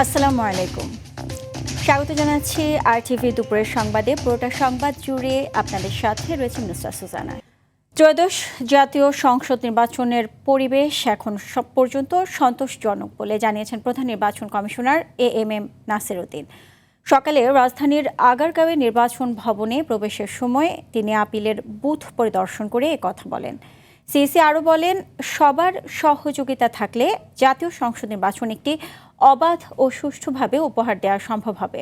আসসালামু আলাইকুম। স্বাগত জানাচ্ছি RTV দুপুরের সংবাদে। পুরোটা সংবাদ জুড়ে আপনাদের সাথে রয়েছে নুসরাত সুজানা। ত্রয়োদশ জাতীয় সংসদ নির্বাচনের পরিবেশ এখন সব পর্যন্ত সন্তোষজনক বলে জানিয়েছেন প্রধান নির্বাচন কমিশনার AMM নাসির উদ্দিন। সকালে রাজধানীর আগারগাঁওয়ে নির্বাচন ভবনে প্রবেশের সময় তিনি আপিলের বুথ পরিদর্শন করে একথা বলেন। সিইসি আরও বলেন, সবার সহযোগিতা থাকলে জাতীয় সংসদ নির্বাচন একটি অবাধ ও সুষ্ঠুভাবে উপহার দেওয়া সম্ভব হবে।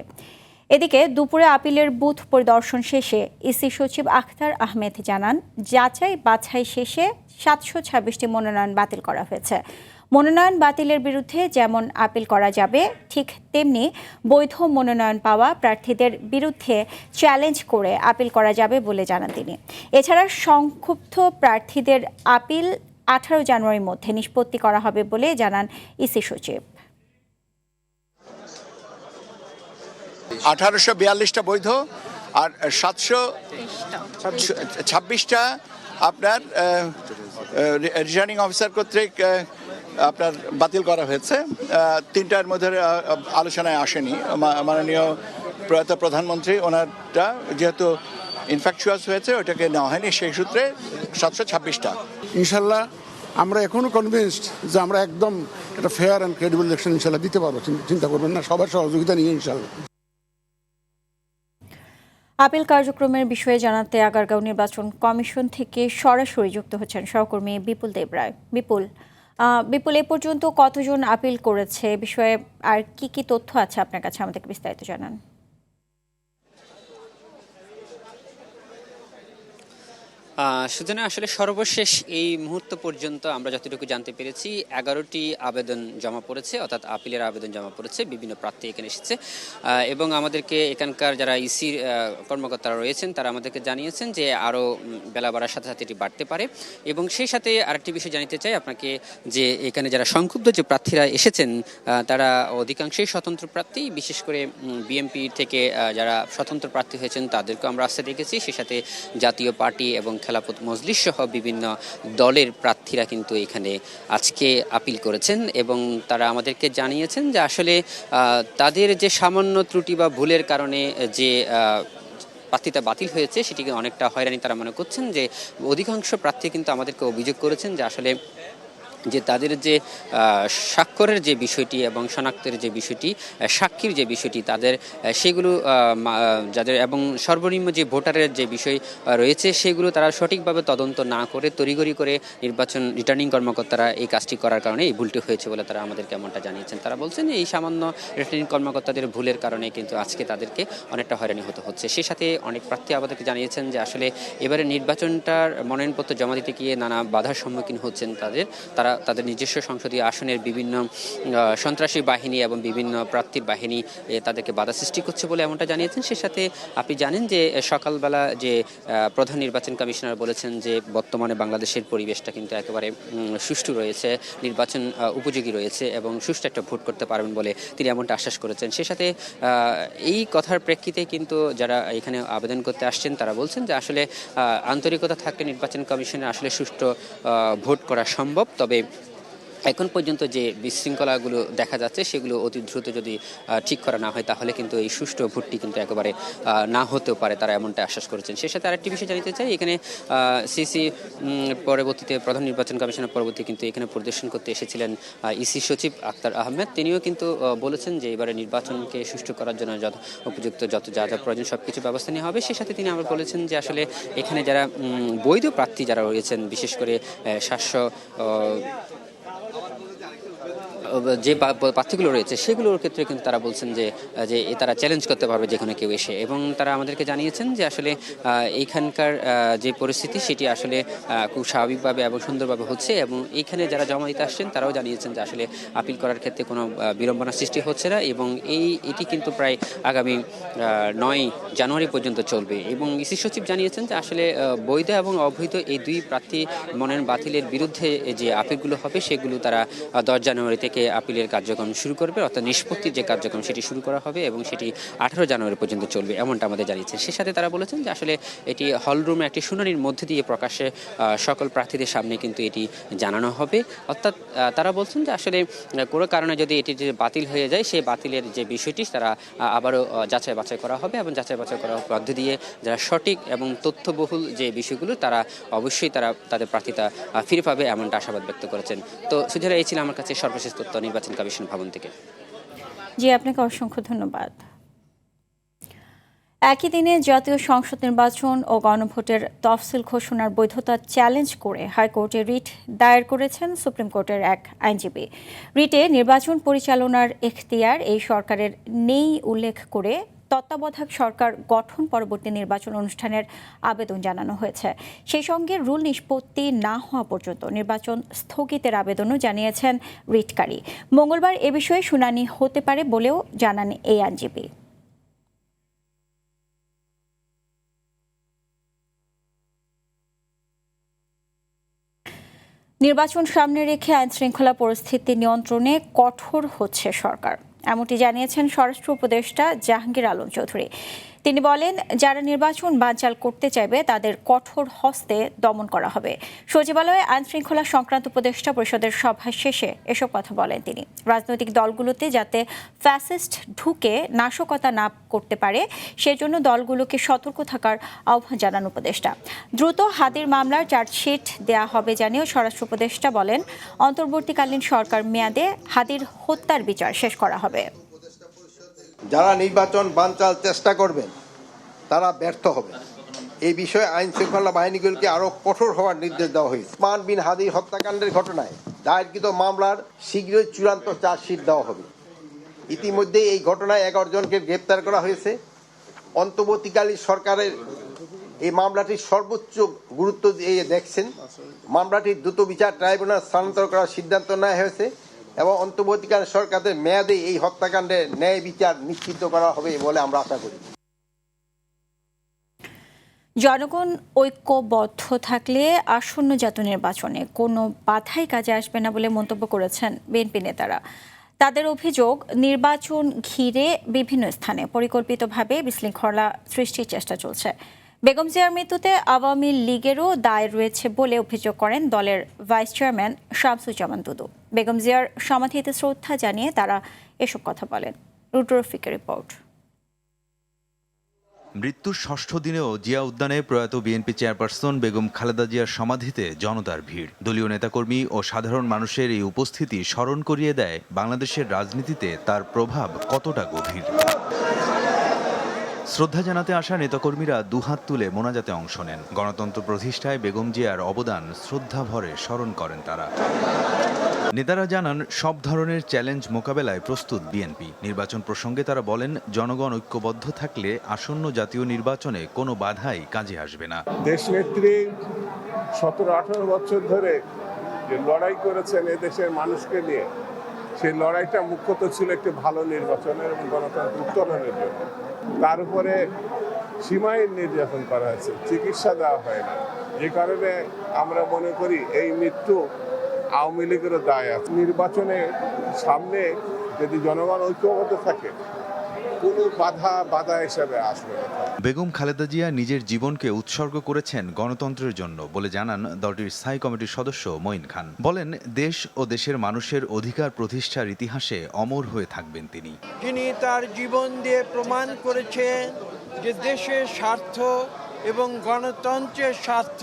এদিকে দুপুরে আপিলের বুথ পরিদর্শন শেষে ইসি সচিব আখতার আহমেদ জানান, যাচাই বাছাই শেষে 726টি মনোনয়ন বাতিল করা হয়েছে। মনোনয়ন বাতিলের বিরুদ্ধে যেমন আপিল করা যাবে, ঠিক তেমনি বৈধ মনোনয়ন পাওয়া প্রার্থীদের বিরুদ্ধে চ্যালেঞ্জ করে আপিল করা যাবে বলে জানান তিনি। এছাড়া সংক্ষুব্ধ প্রার্থীদের আপিল 18 জানুয়ারির মধ্যে নিষ্পত্তি করা হবে বলে জানান ইসি সচিব। 1842টা বৈধ আর 726টা আপনার রিটার্নিং অফিসার কর্তৃক আপনার বাতিল করা হয়েছে। তিনটার মধ্যে আলোচনায় আসেনি। মাননীয় প্রয়াত প্রধানমন্ত্রী ওনারটা যেহেতু ইনফ্যাকচুয়াস হয়েছে ওটাকে নেওয়া হয়নি, সেই সূত্রে 726টা। ইনশাল্লাহ আমরা এখনো কনভিন্সড যে আমরা একদম একটা ফেয়ার অ্যান্ড ক্রেডিবল ইলেকশন ইনশাল্লাহ দিতে পারবো। চিন্তা করবেন না, সবার সহযোগিতা নিয়ে ইনশাল্লাহ। আপিল কার্যক্রমের বিষয়ে জানাতে আগারগাঁও নির্বাচন কমিশন থেকে সরাসরি যুক্ত হচ্ছেন সহকর্মী বিপুল দেব রায়। বিপুল, এ পর্যন্ত কতজন আপিল করেছে, বিষয়ে আর কি কি তথ্য আছে আপনার কাছে, আমাদেরকে বিস্তারিত জানান। সুতরাং আসলে সর্বশেষ এই মুহূর্ত পর্যন্ত আমরা যতটুকু জানতে পেরেছি 11টি আবেদন জমা পড়েছে, অর্থাৎ আপিলের আবেদন জমা পড়েছে। বিভিন্ন প্রার্থী এখানে এসেছে এবং আমাদেরকে এখানকার যারা ইসির কর্মকর্তারা রয়েছেন তারা আমাদেরকে জানিয়েছেন যে আরও বেলা বাড়ার সাথে সাথে এটি বাড়তে পারে। এবং সেই সাথে আরেকটি বিষয় জানাতে চাই আপনাকে যে এখানে যারা সংক্ষুব্ধ যে প্রার্থীরা এসেছেন তারা অধিকাংশই স্বতন্ত্র প্রার্থী। বিশেষ করে বিএনপি থেকে যারা স্বতন্ত্র প্রার্থী হয়েছেন তাদেরকেও আমরা আসতে দেখেছি। সেই সাথে জাতীয় পার্টি এবং খেলাফত মজলিস সহ বিভিন্ন দলের প্রার্থীরা কিন্তু এখানে আজকে আপিল করেছেন এবং তারা আমাদেরকে জানিয়েছেন যে আসলে তাদের যে সামান্য ত্রুটি বা ভুলের কারণে যে প্রার্থীতা বাতিল হয়েছে সেটিকে অনেকটা হয়রানি তারা মনে করছেন। যে অধিকাংশ প্রার্থী কিন্তু আমাদেরকে অভিযোগ করেছেন যে আসলে যে তাদের যে স্বাক্ষরের যে বিষয়টি এবং শনাক্তের যে বিষয়টি, সাক্ষীর যে বিষয়টি তাদের সেগুলো যাদের এবং সর্বনিম্ন যে ভোটারের যে বিষয় রয়েছে সেগুলো তারা সঠিকভাবে তদন্ত না করে তড়িঘড়ি করে নির্বাচন রিটার্নিং কর্মকর্তারা এই কাজটি করার কারণে এই ভুলটি হয়েছে বলে তারা আমাদেরকে এমনটা জানিয়েছেন। তারা বলছেন যে এই সামান্য রিটার্নিং কর্মকর্তাদের ভুলের কারণে কিন্তু আজকে তাদেরকে অনেকটা হয়রানি হতে হচ্ছে। সেই সাথে অনেক প্রার্থী আমাদেরকে জানিয়েছেন যে আসলে এবারে নির্বাচনটার মনোনয়নপত্র জমা দিতে গিয়ে নানা বাধার সম্মুখীন হচ্ছেন তাদের নিজস্ব সংসদীয় আসনের বিভিন্ন সন্ত্রাসী বাহিনী এবং বিভিন্ন প্রার্থীর বাহিনী তাদেরকে বাধা সৃষ্টি করছে বলে এমনটা জানিয়েছেন। সে সাথে আপনি জানেন যে সকালবেলা যে প্রধান নির্বাচন কমিশনার বলেছেন যে বর্তমানে বাংলাদেশের পরিবেশটা কিন্তু একেবারে সুষ্ঠু রয়েছে, নির্বাচন উপযোগী রয়েছে এবং সুষ্ঠু একটা ভোট করতে পারবেন বলে তিনি এমনটা আশ্বাস করেছেন। সে সাথে এই কথার প্রেক্ষিতে কিন্তু যারা এখানে আবেদন করতে আসছেন তারা বলছেন যে আসলে আন্তরিকতা থাকলে নির্বাচন কমিশনে আসলে সুষ্ঠু ভোট করা সম্ভব। তবে এখন পর্যন্ত যে বিশৃঙ্খলাগুলো দেখা যাচ্ছে সেগুলো অতি দ্রুত যদি ঠিক করা না হয় তাহলে কিন্তু এই সুষ্ঠু ভোটটি কিন্তু একেবারে না হতেও পারে, তারা এমনটা আশ্বাস করেছেন। সে সাথে আরেকটি বিষয় জানিতে চাই, এখানে সিসি পরবর্তীতে প্রধান নির্বাচন কমিশনের পরবর্তী কিন্তু এখানে পরিদর্শন করতে এসেছিলেন ইসি সচিব আখতার আহমেদ। তিনিও কিন্তু বলেছেন যে এবারে নির্বাচনকে সুষ্ঠু করার জন্য উপযুক্ত যত যা যা প্রয়োজন সব কিছু ব্যবস্থা নেওয়া হবে। সে সাথে তিনি আবার বলেছেন যে আসলে এখানে যারা বৈধ প্রার্থী যারা রয়েছেন, বিশেষ করে 700 যে প্রার্থীগুলো রয়েছে সেগুলোর ক্ষেত্রে কিন্তু তারা বলছেন যে তারা চ্যালেঞ্জ করতে পারবে যে কোনো কেউ এসে। এবং তারা আমাদেরকে জানিয়েছেন যে আসলে এইখানকার যে পরিস্থিতি সেটি আসলে খুব স্বাভাবিকভাবে এবং সুন্দরভাবে হচ্ছে এবং এইখানে যারা জমা দিতে আসছেন তারাও জানিয়েছেন যে আসলে আপিল করার ক্ষেত্রে কোনো বিড়ম্বনা সৃষ্টি হচ্ছে না এবং এটি কিন্তু প্রায় আগামী 9 জানুয়ারি পর্যন্ত চলবে। এবং ইসি সচিব জানিয়েছেন যে আসলে বৈধ এবং অবৈধ এই দুই প্রার্থী মনোনয়ন বাতিলের বিরুদ্ধে যে আপিলগুলো হবে সেগুলো তারা 10 জানুয়ারি থেকে থেকে আপিলের কার্যক্রম শুরু করবে, অর্থাৎ নিষ্পত্তির যে কার্যক্রম সেটি শুরু করা হবে এবং সেটি 18 জানুয়ারি পর্যন্ত চলবে, এমনটা আমাদের জানিয়েছে। সে সাথে তারা বলেছেন যে আসলে এটি হলরুমে একটি শুনানির মধ্যে দিয়ে প্রকাশ্যে সকল প্রার্থীদের সামনে কিন্তু এটি জানানো হবে। অর্থাৎ তারা বলছেন যে আসলে কোনো কারণে যদি এটি যে বাতিল হয়ে যায়, সেই বাতিলের যে বিষয়টি তারা আবারও যাচাই বাছাই করা হবে এবং যাচাই বাছাই করার মধ্যে দিয়ে যারা সঠিক এবং তথ্যবহুল যে বিষয়গুলো তারা অবশ্যই তাদের প্রার্থিতা ফিরে পাবে, এমনটা আশাবাদ ব্যক্ত করেছেন। তো সুজেরা, এই ছিল আমার কাছে সর্বশেষ তথ্য নির্বাচন কমিশন ভবন থেকে। জি, আপনাকে অসংখ্য ধন্যবাদ। একই দিনে জাতীয় সংসদ নির্বাচন ও গণভোটের তফসিল ঘোষণার বৈধতা চ্যালেঞ্জ করে হাইকোর্টে রিট দায়ের করেছেন সুপ্রিম কোর্টের এক আইনজীবী। রিটে নির্বাচন পরিচালনার এখতিয়ার এই সরকারের নেই উল্লেখ করে তত্ত্বাবধায়ক সরকার গঠন পরবর্তী নির্বাচন অনুষ্ঠানের আবেদন জানানো হয়েছে। সেই সঙ্গে রুল নিষ্পত্তি না হওয়া পর্যন্ত নির্বাচন স্থগিতের আবেদনও জানিয়েছেন রিটকারী। মঙ্গলবার এ বিষয়ে শুনানি হতে পারে বলেও জানান এই আইনজীবী। নির্বাচন সামনে রেখে আইনশৃঙ্খলা পরিস্থিতি নিয়ন্ত্রণে কঠোর হচ্ছে সরকার, এমনটি জানিয়েছেন স্বরাষ্ট্র উপদেষ্টা জাহাঙ্গীর আলম চৌধুরী। তিনি বলেন, যারা নির্বাচন বানচাল করতে চাইবে তাদের কঠোর হস্তে দমন করা হবে। সচিবালয়ে আইনশৃঙ্খলা সংক্রান্ত উপদেষ্টা পরিষদের সভা শেষে এসব কথা বলেন তিনি। রাজনৈতিক দলগুলোতে যাতে ফ্যাসিস্ট ঢুকে নাশকতা না করতে পারে সেজন্য দলগুলোকে সতর্ক থাকার আহ্বান জানান উপদেষ্টা। দ্রুত হাদির মামলার চার্জশিট দেয়া হবে জানিয়েও স্বরাষ্ট্র উপদেষ্টা বলেন, অন্তর্বর্তীকালীন সরকার মেয়াদে হাদির হত্যার বিচার শেষ করা হবে। যারা নির্বাচন বানচাল চেষ্টা করবেন তারা ব্যর্থ হবে। এই বিষয়ে আইন শৃঙ্খলা বাহিনীগুলোকে আরও কঠোর হওয়ার নির্দেশ দেওয়া হয়েছে। ওসমান বিন হাদির হত্যাকাণ্ডের ঘটনায় দায়েরকৃত মামলার শীঘ্রই চূড়ান্ত চার্জশিট দেওয়া হবে। ইতিমধ্যে এই ঘটনায় 11 জনকে গ্রেপ্তার করা হয়েছে। অন্তর্বর্তীকালীন সরকারের এই মামলাটির সর্বোচ্চ গুরুত্ব দিয়ে দেখছেন। মামলাটির দ্রুত বিচার ট্রাইব্যুনাল স্থানান্তর করার সিদ্ধান্ত নেওয়া হয়েছে এবং অন্তর্বর্তীকালীন সরকারের মেয়াদে এই হত্যাকাণ্ডের ন্যায় বিচার নিশ্চিত করা হবে বলে আমরা আশা করি। জনগণ ঐক্যবদ্ধ থাকলে আসন্ন জাতীয় নির্বাচনে কোনো বাধাই কাজে আসবে না বলে মন্তব্য করেছেন বিএনপি নেতারা। তাদের অভিযোগ, নির্বাচন ঘিরে বিভিন্ন স্থানে পরিকল্পিতভাবে বিশৃঙ্খলা সৃষ্টির চেষ্টা চলছে। বেগম জিয়ার মৃত্যুতে আওয়ামী লীগেরও দায় রয়েছে বলে অভিযোগ করেন দলের ভাইস চেয়ারম্যান শামসুজ্জামান দুদু। বেগম জিয়ার সমাধিতে শ্রদ্ধা জানিয়ে তারা এসব কথা বলেন। রুদ্র রফিকের রিপোর্ট। মৃত্যুর ৬ষ্ঠ দিনেও জিয়া উদ্যানে প্রয়াত বিএনপি চেয়ারপারসন বেগম খালেদা জিয়ার সমাধিতে জনতার ভিড়। দলীয় নেতাকর্মী ও সাধারণ মানুষের এই উপস্থিতি স্মরণ করিয়ে দেয় বাংলাদেশের রাজনীতিতে তার প্রভাব কতটা গভীর। শ্রদ্ধা জানাতে আসা নেতাকর্মীরা দুহাত তুলে মোনাজাতে অংশ নেন। গণতন্ত্র প্রতিষ্ঠায় বেগম জিয়ার অবদান শ্রদ্ধা ভরে স্মরণ করেন তারা। নেতারা জানান, সব ধরনের চ্যালেঞ্জ মোকাবেলায় প্রস্তুত বিএনপি। নির্বাচন প্রসঙ্গে তারা বলেন, জনগণ ঐক্যবদ্ধ থাকলে আসন্ন জাতীয় নির্বাচনে কোনো বাধাই কাজে আসবে না। দেশনেত্রী 17-18 বছর ধরে যে লড়াই করেছেন এদেশের মানুষকে নিয়ে, সেই লড়াইটা মুখ্যত ছিল একটি ভালো নির্বাচনের এবং গণতন্ত্র উত্তরণের জন্য। তার উপরে সীমাহীন নির্যাতন করা হয়েছে, চিকিৎসা দেওয়া হয় না, যে কারণে আমরা মনে করি এই মৃত্যু আওয়ামী লীগেরও দায় আছে। নির্বাচনে সামনে যদি জনগণ ঐক্যবদ্ধ থাকে কোনো বাধা হিসাবে আসবে না। বেগম খালেদা জিয়া নিজের জীবনকে উৎসর্গ করেছেন গণতন্ত্রের জন্য বলে জানান দলটির স্থায়ী কমিটির সদস্য মঈন খান। বলেন, দেশ ও দেশের মানুষের অধিকার প্রতিষ্ঠার ইতিহাসে অমর হয়ে থাকবেন তিনি। যিনি তার জীবন দিয়ে প্রমাণ করেছেন যে দেশের স্বার্থ এবং গণতন্ত্রের স্বার্থ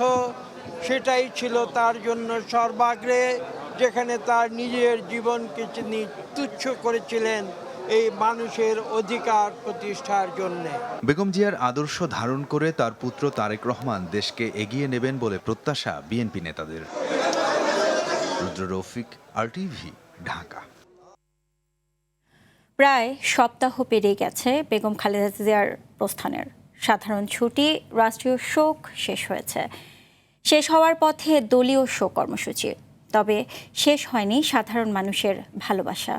সেটাই ছিল তার জন্য সর্বাগ্রে, যেখানে তার নিজের জীবনকে তিনি তুচ্ছ করেছিলেন এই মানুষের অধিকার প্রতিষ্ঠার জন্য। বেগম জিয়ার আদর্শ ধারণ করে তার পুত্র তারেক রহমান দেশকে এগিয়ে নেবেন বলে প্রত্যাশা বিএনপি নেতাদের। রুদ্র রফিক, আরটিভি, ঢাকা। প্রায় সপ্তাহ পেরিয়ে গেছে বেগম খালেদা জিয়ার প্রস্থানের। সাধারণ ছুটি, রাষ্ট্রীয় শোক শেষ হয়েছে। শেষ হওয়ার পথে দলীয় শোক কর্মসূচি। তবে শেষ হয়নি সাধারণ মানুষের ভালোবাসা,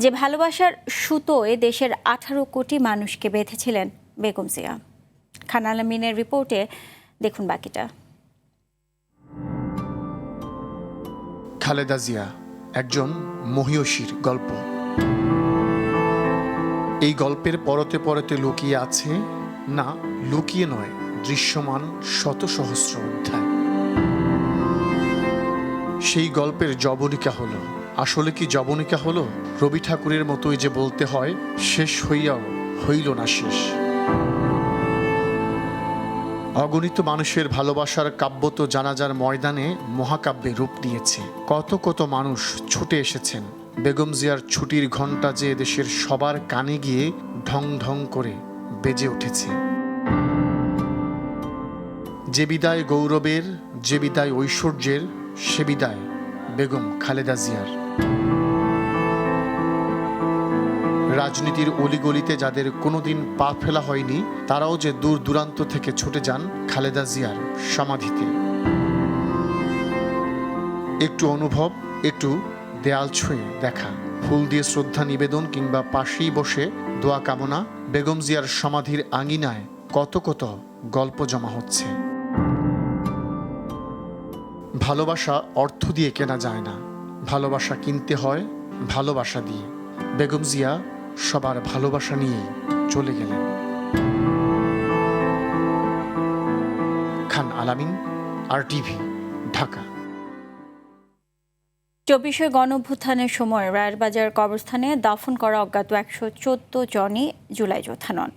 যে ভালোবাসার সুতোয় দেশের 18 কোটি মানুষকে বেঁধেছিলেন বেগম জিয়া। খান আলমিনের রিপোর্টে দেখুন বাকিটা। খালেদা জিয়া একজন মহিয়সীর গল্প। এই গল্পের পরতে পরতে লুকিয়ে আছে, না লুকিয়ে নয়, দৃশ্যমান শত সহস্র অধ্যায়। সেই গল্পের জবনিকা হলো, আসলে কি জবনিকা হলো? রবি ঠাকুরের মতোই যে বলতে হয়, শেষ হইয়াও হইল না শেষ। অগণিত মানুষের ভালোবাসার কাব্য তো জানাজার ময়দানে মহাকাব্যে রূপ নিয়েছে। কত কত মানুষ ছুটে এসেছেন। বেগম জিয়ার ছুটির ঘণ্টা যে দেশের সবার কানে গিয়ে ঢং ঢং করে বেজে উঠেছে। যে বিদায় গৌরবের, যে বিদায় ঐশ্বর্যের, সে বিদায় বেগম খালেদা জিয়ার। রাজনীতির অলিগলিতে যাদের কোনোদিন পা ফেলা হয়নি, তারাও যে দূর দূরান্ত থেকে ছুটে যান খালেদা জিয়ার সমাধিতে। একটু অনুভব, একটু দেয়াল ছুঁয়ে দেখা, ফুল দিয়ে শ্রদ্ধা নিবেদন কিংবা পাশেই বসে দোয়া কামনা। বেগম জিয়ার সমাধির আঙিনায় কত কত গল্প জমা হচ্ছে। ভালোবাসা অর্থ দিয়ে কেনা যায় না, ভালোবাসা কিনতে হয় ভালোবাসা দিয়ে। বেগম জিয়া সবার ভালোবাসা নিয়েই চলে গেলেন। খান আলামিন, RTV, ঢাকা। 24শে গণঅভ্যুত্থানের সময় রায়েরবাজার কবরস্থানে দাফন করা অজ্ঞাত 114 জনই জুলাই যোদ্ধা নন।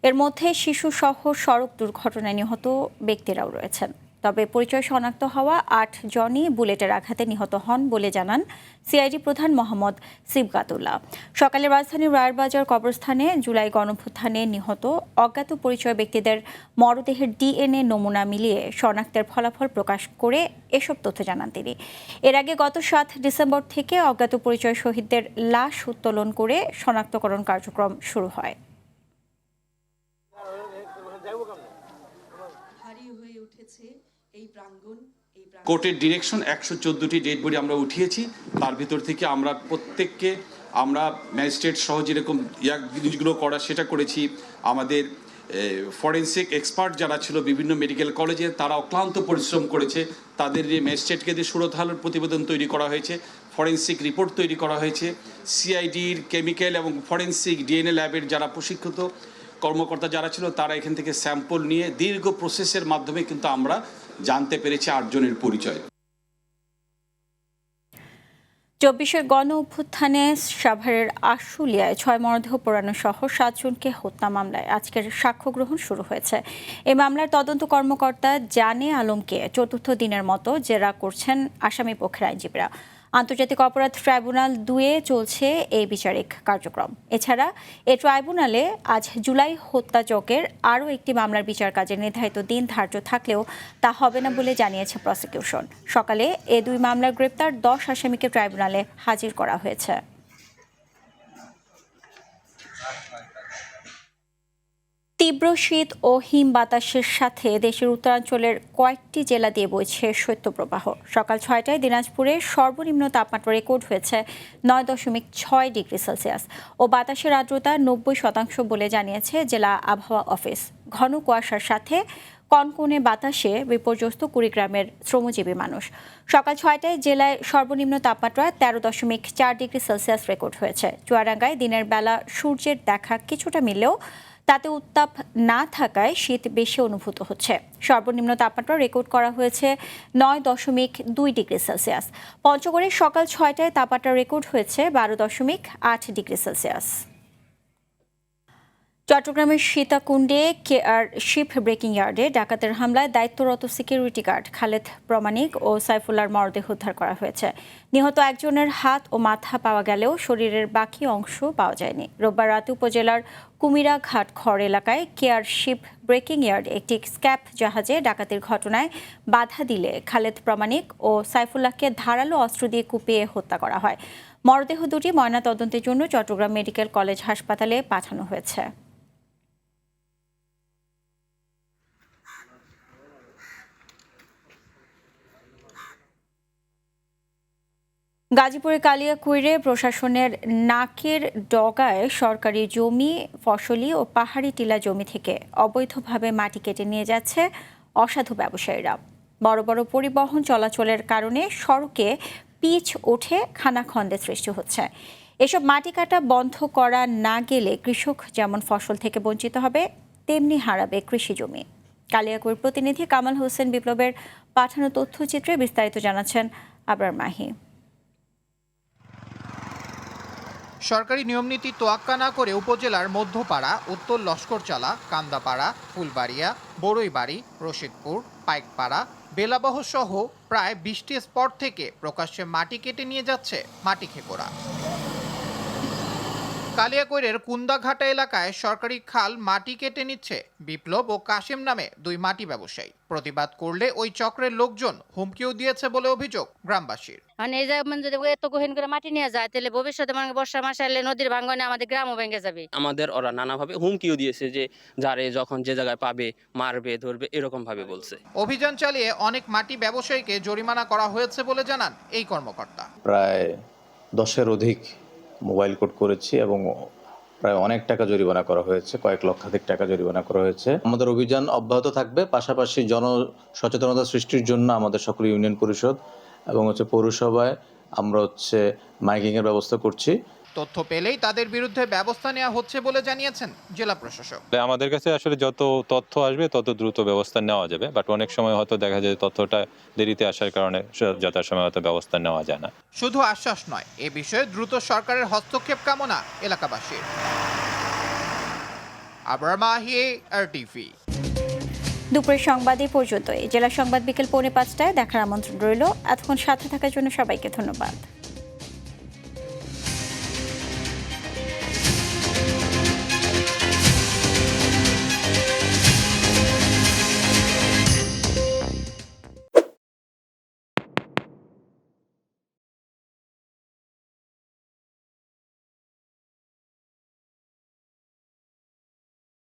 এর মধ্যে শিশুসহ সড়ক দুর্ঘটনায় নিহত ব্যক্তিরাও রয়েছেন। তবে পরিচয় শনাক্ত হওয়া 8 জনই বুলেটের আঘাতে নিহত হন বলে জানান সিআইডি প্রধান মোহাম্মদ সিবগাতুল্লাহ। সকালে রাজধানীর রায়েরবাজার কবরস্থানে জুলাই গণঅভ্যুত্থানে নিহত অজ্ঞাত পরিচয় ব্যক্তিদের মরদেহের DNA নমুনা মিলিয়ে শনাক্তের ফলাফল প্রকাশ করে এসব তথ্য জানান তিনি। এর আগে গত 7 ডিসেম্বর থেকে অজ্ঞাত পরিচয় শহীদদের লাশ উত্তোলন করে শনাক্তকরণ কার্যক্রম শুরু হয়। কোর্টের ডিরেকশন 114টি ডেড বডি আমরা উঠিয়েছি। তার ভিতর থেকে আমরা প্রত্যেককে আমরা ম্যাজিস্ট্রেট সহ যেরকম জিনিসগুলো করা সেটা করেছি। আমাদের ফরেন্সিক এক্সপার্ট যারা ছিল বিভিন্ন মেডিকেল কলেজে, তারা অক্লান্ত পরিশ্রম করেছে। তাদের যে ম্যাজিস্ট্রেটকে দিয়ে সুরতহাল প্রতিবেদন তৈরি করা হয়েছে, ফরেন্সিক রিপোর্ট তৈরি করা হয়েছে। সিআইডির কেমিক্যাল এবং ফরেন্সিক DNA ল্যাবের যারা প্রশিক্ষিত কর্মকর্তা যারা ছিল, তারা এখান থেকে স্যাম্পল নিয়ে দীর্ঘ প্রসেসের মাধ্যমে কিন্তু আমরা জানতে পেরেছি 8 জনের পরিচয়। 24শে গণঅভ্যুত্থানে সাভারের আশুলিয়ায় 6 মরদেহ পোড়ানো সহ 7 জনকে হত্যা মামলায় আজকের সাক্ষ্য গ্রহণ শুরু হয়েছে। এই মামলার তদন্ত কর্মকর্তা জানে আলমকে 4র্থ দিনের মতো জেরা করছেন আসামি পক্ষের আইনজীবীরা। আন্তর্জাতিক অপরাধ ট্রাইব্যুনাল 2-এ চলছে এই বিচারিক কার্যক্রম। এছাড়া এই ট্রাইব্যুনালে আজ জুলাই হত্যাযজ্ঞের আরও একটি মামলার বিচার কাজের নির্ধারিত দিন ধার্য থাকলেও তা হবে না বলে জানিয়েছে প্রসিকিউশন। সকালে এই 2 মামলার গ্রেপ্তার 10 আসামিকে ট্রাইব্যুনালে হাজির করা হয়েছে। তীব্র শীত ও হিম বাতাসের সাথে দেশের উত্তরাঞ্চলের কয়েকটি জেলা দিয়ে বইছে শৈত্যপ্রবাহ। সকাল 6টায় দিনাজপুরে সর্বনিম্ন তাপমাত্রা রেকর্ড হয়েছে 9.6 ডিগ্রি সেলসিয়াস ও বাতাসের আর্দ্রতা 90% বলে জানিয়েছে জেলা আবহাওয়া অফিস। ঘন কুয়াশার সাথে কনকনে বাতাসে বিপর্যস্ত কুড়িগ্রামের শ্রমজীবী মানুষ। সকাল 6টায় জেলায় সর্বনিম্ন তাপমাত্রা 13.4 ডিগ্রি সেলসিয়াস রেকর্ড হয়েছে। চুয়াডাঙ্গায় দিনের বেলা সূর্যের দেখা কিছুটা মিললেও তাতে উত্তাপ না থাকায় শীত বেশি অনুভূত হচ্ছে। সর্বনিম্ন তাপমাত্রা রেকর্ড করা হয়েছে 9.2 ডিগ্রি সেলসিয়াস। পঞ্চগড়ে সকাল 6টায় তাপমাত্রা রেকর্ড হয়েছে 12.8 ডিগ্রি সেলসিয়াস। চট্টগ্রামের সীতাকুণ্ডে কেআর শিপ ব্রেকিং ইয়ার্ডে ডাকাতের হামলায় দায়িত্বরত সিকিউরিটি গার্ড খালেদ প্রমাণিক ও সাইফুল্লাহর মরদেহ উদ্ধার করা হয়েছে। নিহত একজনের হাত ও মাথা পাওয়া গেলেও শরীরের বাকি অংশ পাওয়া যায়নি। রোববার রাতে উপজেলার কুমিরা ঘাট খড় এলাকায় কেআর শিপ ব্রেকিং ইয়ার্ড একটি স্ক্যাপ জাহাজে ডাকাতির ঘটনায় বাধা দিলে খালেদ প্রমাণিক ও সাইফুল্লাহকে ধারালো অস্ত্র দিয়ে কুপিয়ে হত্যা করা হয়। মরদেহ দুটি ময়নাতদন্তের জন্য চট্টগ্রাম মেডিকেল কলেজ হাসপাতালে পাঠানো হয়েছে। গাজীপুরের কালিয়াকৈরে প্রশাসনের নাকের ডগায় সরকারি জমি, ফসলি ও পাহাড়ি টিলা জমি থেকে অবৈধভাবে মাটি কেটে নিয়ে যাচ্ছে অসাধু ব্যবসায়ীরা। বড় বড় পরিবহন চলাচলের কারণে সড়কে পিচ উঠে খানাখন্দে সৃষ্টি হচ্ছে। এসব মাটি কাটা বন্ধ করা না গেলে কৃষক যেমন ফসল থেকে বঞ্চিত হবে, তেমনি হারাবে কৃষি জমি। কালিয়াকৈর প্রতিনিধি কামাল হোসেন বিপ্লবের পাঠানো তথ্যচিত্রে বিস্তারিত জানাচ্ছেন আবরার মাহি। সরকারি নিয়মনীতি তোয়াক্কা না করে উপজেলার মধ্যপাড়া, উত্তর লস্করচালা, কান্দাপাড়া, ফুলবাড়িয়া, বড়ইবাড়ি, রশিদপুর, পাইকপাড়া, বেলাবহ সহ প্রায় 20টি স্পট থেকে প্রকাশ্যে মাটি কেটে নিয়ে যাচ্ছে মাটি খেকোরা। কালিয়াকৈরের কুন্দাঘাটা এলাকায় সরকারি খাল মাটি কেটে নিচ্ছে বিপ্লব ও কাশিম নামে দুই মাটি ব্যবসায়ী। প্রতিবাদ করলে ওই চক্রের লোকজন হুমকিও দিয়েছে বলে অভিযোগ গ্রামবাসীর। মানে এই যেমন যদি এত গহীন করে মাটি নিয়ে যায় তাহলে ভবিষ্যতে মানে বর্ষা মাসে এলে নদীর ভাঙ্গনে আমাদের গ্রামও ভেঙে যাবে। আমাদের ওরা নানাভাবে হুমকিও দিয়েছে যে যারে যখন যে জায়গায় পাবে মারবে ধরবে এরকম ভাবে বলছে। অভিযান চালিয়ে অনেক মাটি ব্যবসায়ীকে জরিমানা করা হয়েছে বলে জানান এই কর্মকর্তা। প্রায় 10-এর অধিক মোবাইল কোড করেছি এবং প্রায় অনেক টাকা জরিমানা করা হয়েছে, কয়েক লক্ষাধিক টাকা জরিমানা করা হয়েছে। আমাদের অভিযান অব্যাহত থাকবে, পাশাপাশি জনসচেতনতা সৃষ্টির জন্য আমাদের সকল ইউনিয়ন পরিষদ এবং পৌরসভায় আমরা মাইকিংয়ের ব্যবস্থা করছি। তথ্য পেলেই তাদের বিরুদ্ধে ব্যবস্থা নেওয়া হচ্ছে বলে জানিয়েছেন জেলা প্রশাসক। আমাদের কাছে আসলে যত তথ্য আসবে তত দ্রুত ব্যবস্থা নেওয়া যাবে, বাট অনেক সময় হয়তো দেখা যায় তথ্যটা দেরিতে আসার কারণে যথাসময়ে হয়তো ব্যবস্থা নেওয়া যায় না। শুধু আশ্বাস নয়, এ বিষয়ে দ্রুত সরকারের হস্তক্ষেপ কামনা এলাকাবাসীর। আবরার মাহি, RTV। দুপুরের সংবাদে পর্যন্তই। জেলা সংবাদ বিকেল 4:45টায় দেখার আমন্ত্রণ রইল। এতক্ষণ সাথে থাকার জন্য সবাইকে ধন্যবাদ।